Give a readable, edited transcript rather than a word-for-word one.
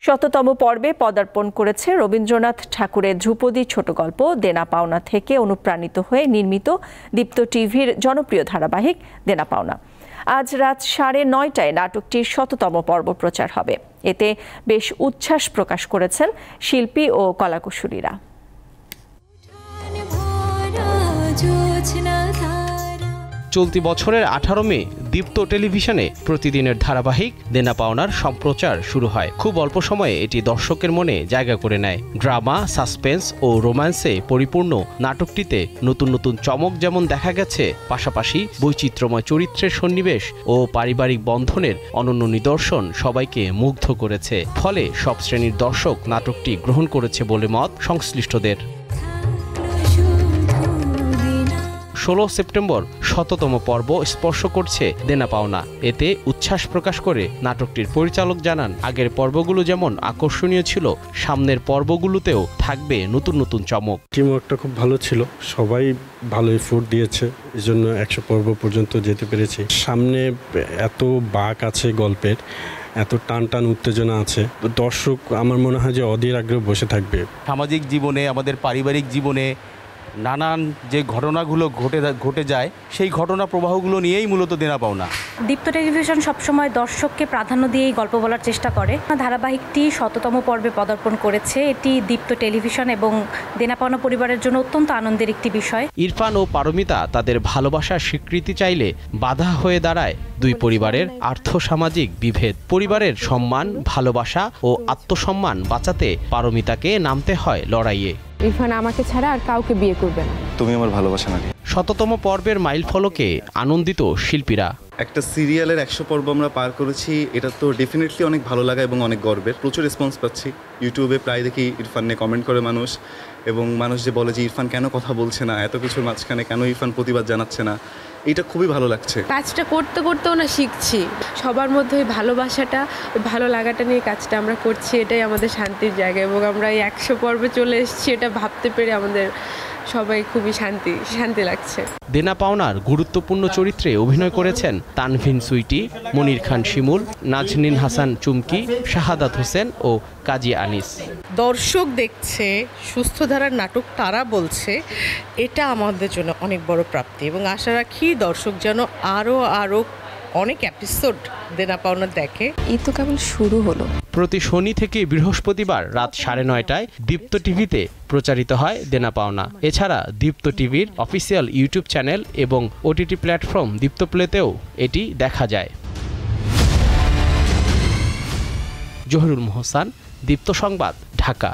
শততম পর্বে পদার্পণ করেছে রবীন্দ্রনাথ ঠাকুরের ধ্রুপদী ছোট গল্প দেনা পাওনা থেকে অনুপ্রাণিত হয়ে নির্মিত দীপ্ত টিভির জনপ্রিয় ধারাবাহিক দেনা পাওনা। আজ রাত 9:30টায় নাটকটির শততম পর্ব প্রচার হবে। এতে বেশ উচ্ছ্বাস প্রকাশ করেছেন শিল্পী ও কলাকুশলীরা। চলতি বছরের 18 মে দীপ্ত টেলিভিশনে প্রতিদিনের ধারাবাহিক দেনা পাওনার সম্প্রচার শুরু হয়। খুব অল্প সময়ে এটি দর্শকের মনে জায়গা করে নেয়। ড্রামা, সাসপেন্স ও রোম্যান্সে পরিপূর্ণ নাটকটিতে নতুন নতুন চমক যেমন দেখা গেছে, পাশাপাশি বৈচিত্র্যময় চরিত্রের সন্নিবেশ ও পারিবারিক বন্ধনের অনন্য নিদর্শন সবাইকে মুগ্ধ করেছে। ফলে সব শ্রেণীর দর্শক নাটকটি গ্রহণ করেছে বলে মত সংশ্লিষ্টদের। 16 সেপ্টেম্বর শততম পর্ব স্পর্শ করছে দেনা পাওনা। এতে উচ্ছ্বাস প্রকাশ করে নাটকটির পরিচালক জানান, আগের পর্বগুলো যেমন আকর্ষণীয় ছিল, সামনের পর্বগুলোতেও থাকবে নতুন নতুন চমক। টিমওয়ার্কটা খুব ভালো ছিল, সবাই ভালো এফোর্ট দিয়েছে, এই জন্য 100 পর্ব পর্যন্ত যেতে পেরেছি। সামনে এত বাঁক আছে গল্পের, এত টান উত্তেজনা আছে, দর্শক আমার মনে হয় যে অধীর আগ্রহে বসে থাকবে। সামাজিক জীবনে, আমাদের পারিবারিক জীবনে নানান যে ঘটনাগুলো ঘটে যায়, সেই ঘটনা প্রবাহগুলো নিয়েই মূলত দেনা পাওনা। দীপ্ত টেলিভিশন সবসময় দর্শককে প্রাধান্য দিয়েই গল্প বলার চেষ্টা করে। ধারাবাহিকটি শততম পর্বে পদার্পণ করেছে। এটি দীপ্ত টেলিভিশন এবং দেনা পাওনা পরিবারের জন্য অত্যন্ত আনন্দের একটি বিষয়। ইরফান ও পারমিতা তাদের ভালোবাসার স্বীকৃতি চাইলে বাধা হয়ে দাঁড়ায় দুই পরিবারের আর্থসামাজিক বিভেদ। পরিবারের সম্মান, ভালোবাসা ও আত্মসম্মান বাঁচাতে পারমিতাকে নামতে হয় লড়াইয়ে। ইরফান আমাকে ছাড়া আর কাউকে বিয়ে করবে না। তুমি আমার ভালোবাসা নাকি। শততম পর্বের মাইল ফলকে আনন্দিত শিল্পীরা। একটা সিরিয়ালের 100 পর্ব আমরা পার করেছি, এটা তো ডেফিনেটলি অনেক ভালো লাগা এবং অনেক গর্বের। প্রচুর রেসপন্স পাচ্ছি। ইউটিউবে প্রায় দেখি ইরফান নিয়ে কমেন্ট করে মানুষ, এবং মানুষ যে বলে যে ইরফান কেন কথা বলছে না, এত কিছুর মাঝখানে কেন ইরফান প্রতিবাদ জানাচ্ছে না, এটা খুবই ভালো লাগছে। কাজটা করতে করতেও না শিখছি, সবার মধ্যে ওই ভালোবাসাটা, ওই ভালো লাগাটা নিয়ে কাজটা আমরা করছি, এটাই আমাদের শান্তির জায়গা। এবং আমরা এই 100 পর্বে চলে এসেছি, এটা ভাবতে পেরে আমাদের সবাই খুবই শান্তি লাগছে। দেনা পাওনার গুরুত্বপূর্ণ চরিত্রে অভিনয় করেছেন তানভিন সুইটি, মনির খান শিমুল, নাজনীন হাসান চুমকি, শাহাদাত হোসেন ও কাজী আনিস। দর্শক দেখছে, সুস্থ ধারার নাটক তারা বলছে, এটা আমাদের জন্য অনেক বড় প্রাপ্তি, এবং আশা রাখি দর্শক যেন আরও অনেক এপিসোড দেনা পাওনা দেখে। এই তো কেবল শুরু হলো। প্রতি শনি থেকে বৃহস্পতিবার রাত 9:30টায় দীপ্ত টিভিতে প্রচারিত হয় দেনা পাওনা। এছাড়া দীপ্ত টিভির অফিসিয়াল ইউটিউব চ্যানেল এবং ওটিটি প্ল্যাটফর্ম দীপ্ত প্লেতেও এটি দেখা যায়। জহিরুল মোহসান, দীপ্ত সংবাদ, ঢাকা।